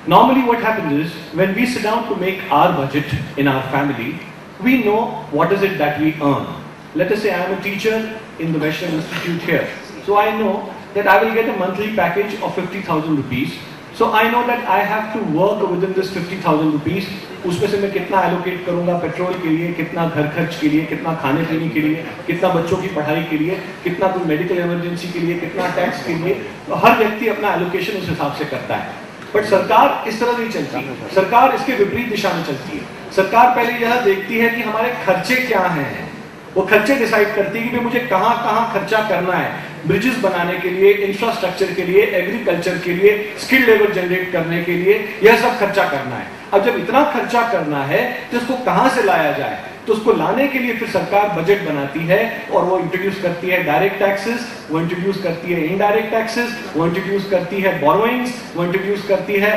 Normally what happens is, when we sit down to make our budget in our family, we know what is it that we earn. Let us say I am a teacher in the Vaishnav Institute here. So I know that I will get a monthly package of 50,000 rupees. So I know that I have to work within this 50,000 rupees. उसमें से मैं कितना allocate करूँगा petrol के लिए, कितना घर खर्च के लिए, कितना खाने पीने के लिए, कितना बच्चों की पढ़ाई के लिए, कितना कोई मेडिकल इमरजेंसी के लिए, कितना टैक्स के लिए. तो हर व्यक्ति अपना allocation उस हिसाब से करता है. बट सरकार इस तरह नहीं चलती. सरकार इसके विपरीत दिशा में चलती है. सरकार पहले यह देखती है कि हमारे खर्चे क्या हैं. वो खर्चे डिसाइड करती है कि मुझे कहाँ कहाँ खर्चा करना है. ब्रिजेस बनाने के लिए, इंफ्रास्ट्रक्चर के लिए, एग्रीकल्चर के लिए, स्किल लेबर जनरेट करने के लिए, यह सब खर्चा करना है। अब जब इतना खर्चा करना है तो उसको कहां से लाया जाए? तो उसको लाने के लिए फिर सरकार बजट बनाती है और वो इंट्रोड्यूस करती है डायरेक्ट टैक्सेस, वो इंट्रोड्यूस करती है इनडायरेक्ट टैक्सेस, वो इंट्रोड्यूस करती है बोरोइंग्स, वो इंट्रोड्यूस करती है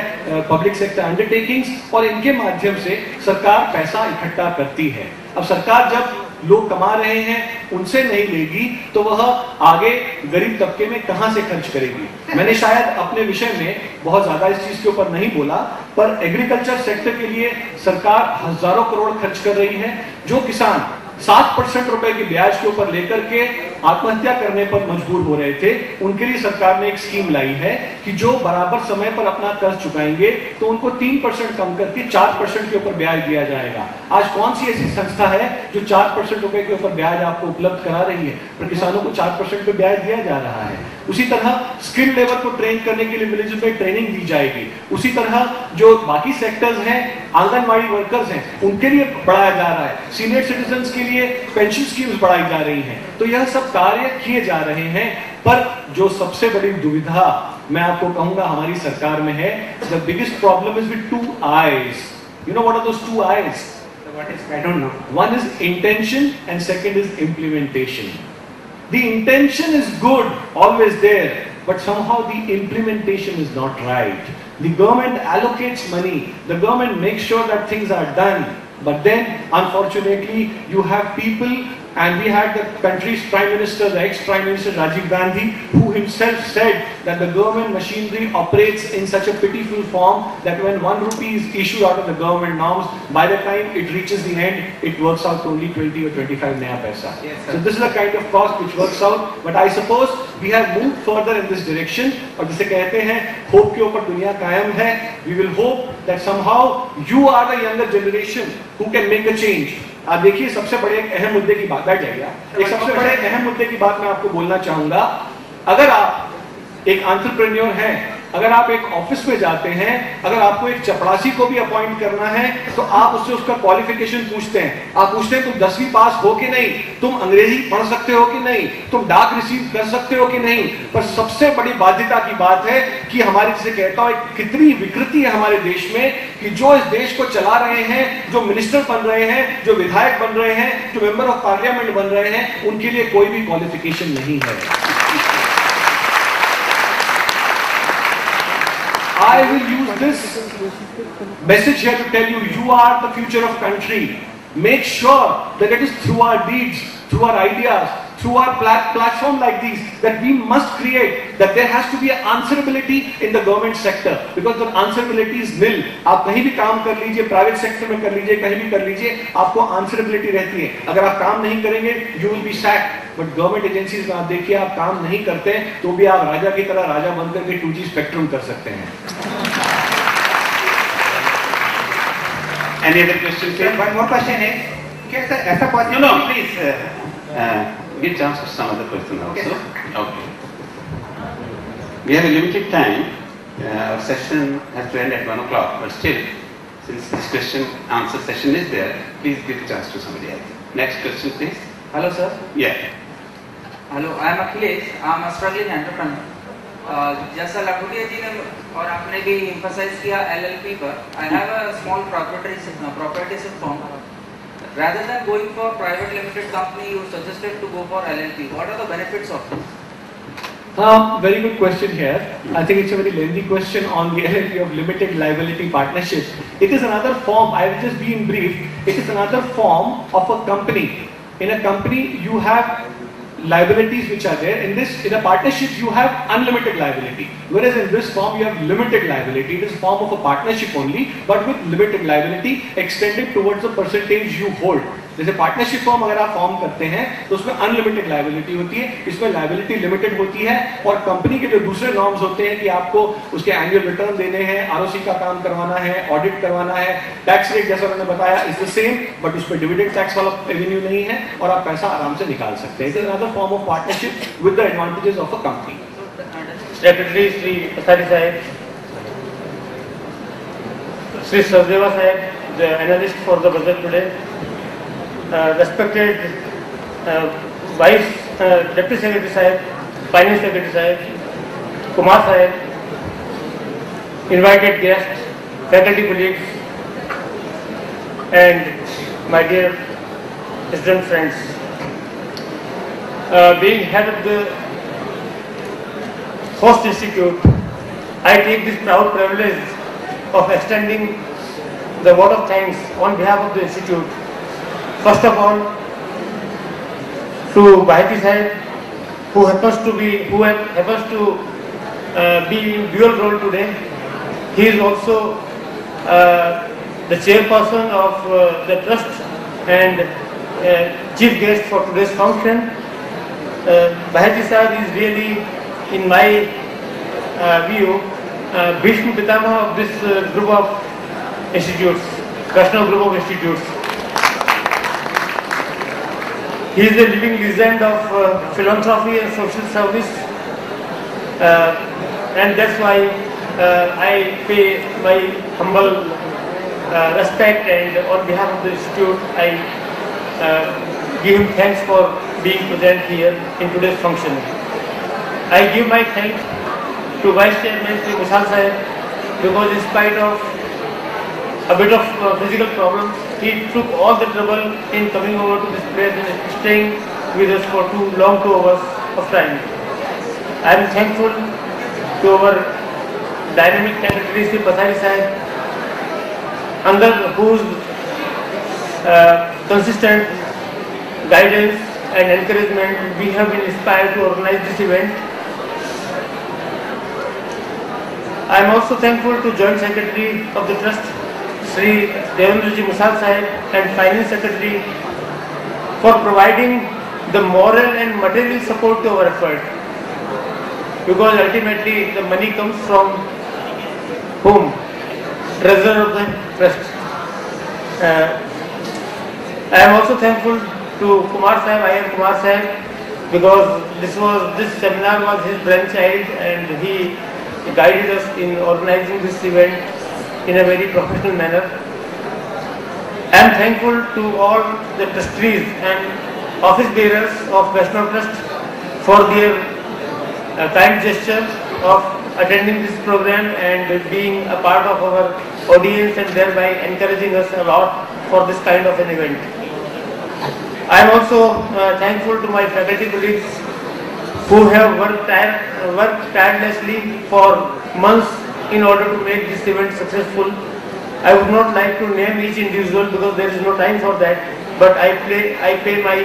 पब्लिक सेक्टर अंडरटेकिंग्स, और इनके माध्यम से सरकार पैसा इकट्ठा करती है। अब सरकार जब लोग कमा रहे हैं उनसे नहीं लेगी तो वह आगे गरीब तबके में कहां से खर्च करेगी? मैंने शायद अपने विषय में बहुत ज्यादा इस चीज के ऊपर नहीं बोला, पर एग्रीकल्चर सेक्टर के लिए सरकार हजारों करोड़ खर्च कर रही है। जो किसान 7% रुपए के ब्याज के ऊपर लेकर के आत्महत्या करने पर मजबूर हो रहे थे, उनके लिए सरकार ने एक स्कीम लाई है कि जो बराबर समय पर अपना कर्ज चुकाएंगे तो उनको 3% कम करके 4% के ऊपर ब्याज दिया जाएगा। आज कौन सी ऐसी संस्था है जो 4% रुपए के ऊपर ब्याज आपको उपलब्ध करा रही है? पर किसानों को 4% पे ब्याज दिया जा रहा है। उसी तरह स्किल लेबर को ट्रेन करने के लिए विलेज में ट्रेनिंग दी जाएगी। उसी तरह जो बाकी सेक्टर्स हैं, आंगनबाड़ी वर्कर्स हैं, उनके लिए बढ़ाया जा रहा है। सीनियर सिटीजन्स के लिए पेंशन स्कीम्स बढ़ाई जा रही हैं। तो यह सब कार्य किए जा रहे हैं, पर जो सबसे बड़ी दुविधा मैं आपको कहूंगा हमारी सरकार में है, the biggest problem is with 2 eyes. You know what are those 2 eyes? What is? I don't know. One is intention and second is implementation. The intention is good, always there, but somehow the implementation is not right. The government allocates money, the government makes sure that things are done, but then unfortunately you have people, and we had the country's Prime Minister, the ex-Prime Minister Rajiv Gandhi, who himself said that the government machinery operates in such a pitiful form that when 1 rupee is issued out of the government norms, by the time it reaches the end, it works out to only 20 or 25 naya paisa. Yes, So this is the kind of cost which works out, but I suppose we have moved further in this direction, और जिसे कहते हैं hope के ऊपर दुनिया कायम है। We will hope that somehow you are the younger generation who can make a change. आप देखिए, सबसे बड़े एक अहम मुद्दे की बात, बैठ जाइए, एक सबसे बड़े अहम मुद्दे की बात मैं आपको बोलना चाहूंगा। अगर आप एक एंटरप्रेन्योर हैं, अगर आप एक ऑफिस में जाते हैं, अगर आपको एक चपरासी को भी अपॉइंट करना है तो आप उससे उसका क्वालिफिकेशन पूछते हैं। आप पूछते हैं तुम 10वीं पास हो कि नहीं, तुम अंग्रेजी पढ़ सकते हो कि नहीं, तुम डाक रिसीव कर सकते हो कि नहीं। पर सबसे बड़ी बाध्यता की बात है कि हमारी, जिसे कहता हूं, कितनी विकृति है हमारे देश में कि जो इस देश को चला रहे हैं, जो मिनिस्टर बन रहे हैं, जो विधायक बन रहे हैं, जो मेंबर ऑफ पार्लियामेंट बन रहे हैं, उनके लिए कोई भी क्वालिफिकेशन नहीं है। I will use this message here to tell you, you are the future of country. Make sure that it is through our deeds, through our ideas, through our platform like these, that we must create, that there has to be an answerability in the government sector, because the answerability is nil. आप कहीं भी काम कर लीजिए, private sector में कर लीजिए, कहीं भी कर लीजिए, आपको answerability रहती है। अगर आप काम नहीं करेंगे, you will be sacked. But government agencies में आप देखिए, आप काम नहीं करते हैं तो भी आप राजा की तरह राजा बनकर के 2G स्पेक्ट्रम कर सकते हैं। Any other questions? One more question is, क्या ऐसा possible? No, please give chance for some other question also. Okay. We have a limited time. Our session has to end at 1 o'clock, but still, since this question answer session is there, please give chance to somebody else. Next question, please. Hello, sir. Yeah. Hello, I am Akhilesh. I am a struggling entrepreneur. जैसा लखोटिया जी ने और आपने भी emphasize किया LLP पर, I have a small proprietorship firm. Rather than going for private limited company, you suggested to go for LLP. What are the benefits of this? Very good question here. I think it's a very lengthy question on the LLP of limited liability partnership. It is another form, I will just be in brief, it is another form of a company. In a company, you have liabilities which are there. In a partnership, you have unlimited liability. Whereas in this form, you have limited liability. It is a form of a partnership only, but with limited liability extended towards the percentage you hold. जैसे partnership form अगर आप form करते हैं तो उसमें unlimited liability होती है, इसमें लायबिलिटी लिमिटेड होती है। और कंपनी के जो दूसरे नॉर्म्स होते हैं कि आपको उसके एनुअल रिटर्न देने हैं, आरओसी का काम करवाना है, ऑडिट करवाना है, टैक्स रेट जैसा उन्होंने बताया इज द सेम, बट उस पर डिविडेंड टैक्स वाला रेवेन्यू नहीं है और आप पैसा आराम से निकाल सकते हैं। It is another form of partnership with the advantages of a company. Secretary Shri पसारी साहब, श्री सरदेवा साहब, the analyst for the budget today, respected Vice Deputy Secretary Sahib, Finance Secretary Sahib, Kumar Sahib, invited guests, faculty colleagues, and my dear student friends. Being head of the host institute, I take this proud privilege of extending the word of thanks on behalf of the institute. First of all, to Baheti Sahib, who happens to be in dual role today. He is also the chairperson of the trust and chief guest for today's function. Baheti Sahib is really, in my view, Bhishma Pitamaha of this group of institutes, Vaishnav group of institutes. He is a living legend of philanthropy and social service, and that's why I pay my humble respect, and on behalf of the institute, I give him thanks for being present here in today's function. I give my thanks to Vice Chairman Sri Mushal Sahib, because in spite of a bit of physical problems, he took all the trouble in coming over to this place and staying with us for 2 long hours of time. I am thankful to our dynamic secretary Sri Pasari Sahib, under whose consistent guidance and encouragement we have been inspired to organize this event. I am also thankful to Joint Secretary of the Trust, Sri Devendraji Mushal Sahib, and Finance Secretary for providing the moral and material support to our effort. Because ultimately the money comes from whom? Treasurer of the Trust. I am also thankful to Kumar Sahib, I am Kumar Sahib, because this seminar was his brainchild, and he guided us in organizing this event in a very professional manner. I am thankful to all the trustees and office bearers of Vaishnav Trust for their kind gesture of attending this program and being a part of our audience, and thereby encouraging us a lot for this kind of an event. I am also thankful to my faculty colleagues who have worked tirelessly for months in order to make this event successful. I would not like to name each individual because there is no time for that, but I pay my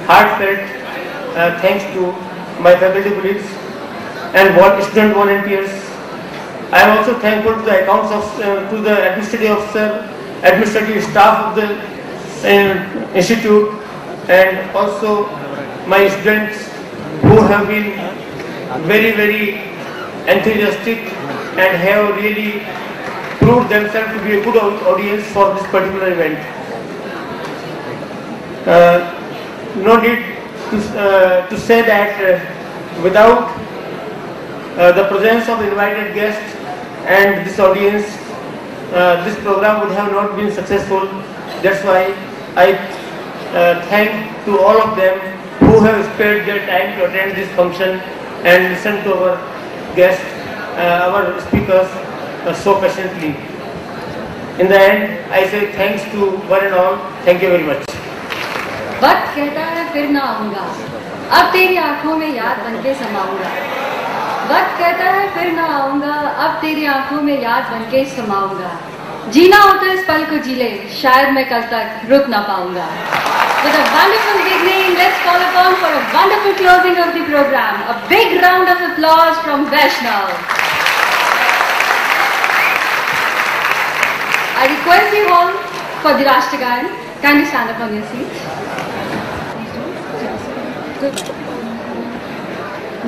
heartfelt thanks to my faculty colleagues and student volunteers. I am also thankful to the to the administrative staff of the institute, and also my students who have been very, very enthusiastic and have really proved themselves to be a good audience for this particular event. No need to say that without the presence of invited guests and this audience, this program would have not been successful. That's why I thank to all of them who have spared their time to attend this function and listen to our guests, our speakers so patiently. In the end, I say thanks to one and all. Thank you very much. वक्त कहता है फिर ना आऊंगा, अब तेरी आंखों में याद बनके समाऊंगा। वक्त कहता है फिर ना आऊंगा, अब तेरी आंखों में याद बनके समाऊंगा। जीना हो तो इस पल को जी ले, शायद मैं कल तक रुक ना पाऊंगा। With a wonderful beginning, let's call upon for a wonderful closing of the program. A big round of applause from Vaishnav. I request you all for the Rashtragayan. Kindly stand up on your seats.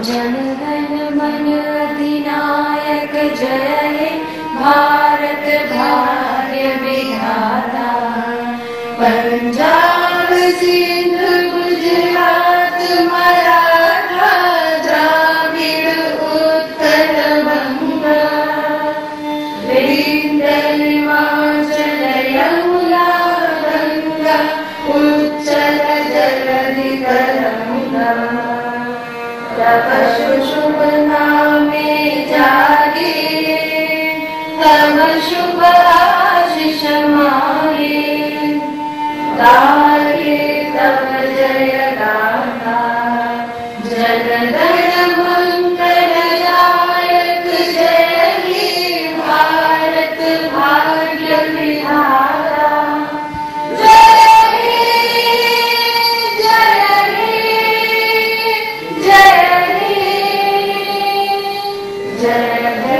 Jana Gana मन अधिनायक जय हे भारत भाग्य विधाता पंजाब सिंध गुजरात मराठा द्राविड़ उत्तर बंगा विंध्य हिमाचल यमुना गंगा उच्चल जलधि तरंगा तब शुभ नामे जागे, तब शुभ आशीष मागे, गाये तब जय गाथा, जनगण मंगलदायक जय हे भारत भाग्य विधाता। जय हे जय हे जय हे जय हे